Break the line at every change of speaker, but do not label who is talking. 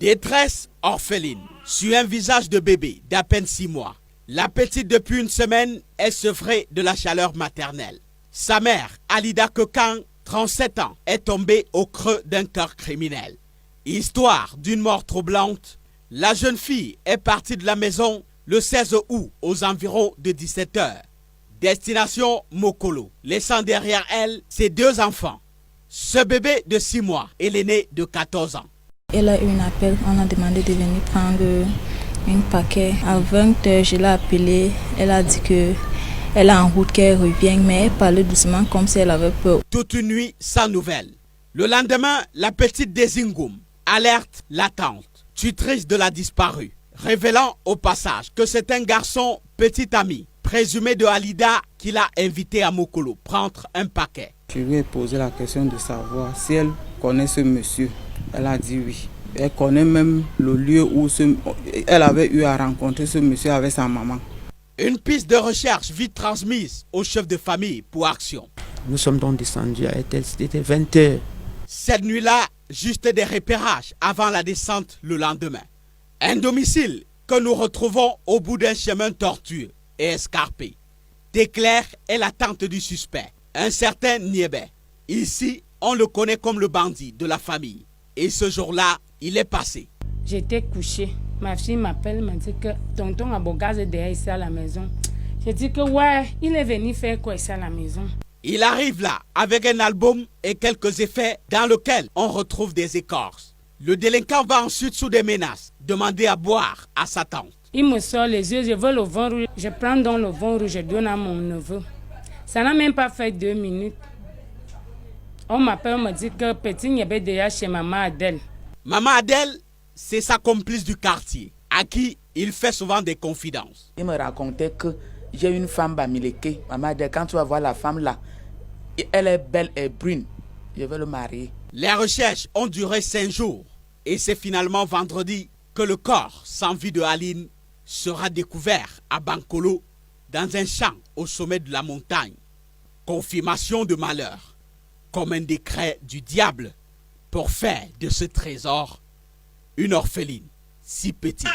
Détresse orpheline sur un visage de bébé d'à peine 6 mois. La petite, depuis une semaine, est sevrée de la chaleur maternelle. Sa mère, Alida Kokan, 37 ans, est tombée au creux d'un cœur criminel. Histoire d'une mort troublante, la jeune fille est partie de la maison le 16 août aux environs de 17 h. Destination Mokolo, laissant derrière elle ses 2 enfants. Ce bébé de 6 mois et l'aîné de 14 ans.
Elle a eu un appel, on a demandé de venir prendre un paquet. À 20 h, je l'ai appelée, elle a dit qu'elle est en route, qu'elle revient, mais elle parlait doucement comme si elle avait peur.
Toute une nuit sans nouvelles. Le lendemain, la petite Dezingoum alerte la tante, tutrice de la disparue, révélant au passage que c'est un garçon petit ami, présumé de Alida, qui l'a invité à Mokolo prendre un paquet.
Je lui ai posé la question de savoir si elle connaît ce monsieur. Elle a dit oui. Elle connaît même le lieu où elle avait eu à rencontrer ce monsieur avec sa maman.
Une piste de recherche vite transmise au chef de famille pour action.
Nous sommes donc descendus à Etel, c'était 20 h.
Cette nuit-là, juste des repérages avant la descente le lendemain. Un domicile que nous retrouvons au bout d'un chemin tortueux et escarpé. Déclaire est la tante du suspect, un certain Niébé. Ici, on le connaît comme le bandit de la famille. Et ce jour-là, il est passé.
J'étais couchée. Ma fille m'appelle, m'a dit que tonton Abogaz est derrière ici à la maison. J'ai dit que ouais, il est venu faire quoi ici à la maison.
Il arrive là avec un album et quelques effets dans lesquels on retrouve des écorces. Le délinquant va ensuite, sous des menaces, demander à boire à sa tante.
Il me sort les yeux, je veux le vin rouge. Je prends donc le vin rouge, je donne à mon neveu. Ça n'a même pas fait 2 minutes. On m'appelle, on me dit que petit Niébé déjà chez maman Adèle.
Maman Adèle, c'est sa complice du quartier, à qui il fait souvent des confidences.
Il me racontait que j'ai une femme bamileke. Maman Adèle, quand tu vas voir la femme là, elle est belle et brune. Je vais le marier.
Les recherches ont duré 5 jours. Et c'est finalement vendredi que le corps sans vie de Aline sera découvert à Bankolo, dans un champ au sommet de la montagne. Confirmation de malheur, comme un décret du diable pour faire de ce trésor une orpheline si petite.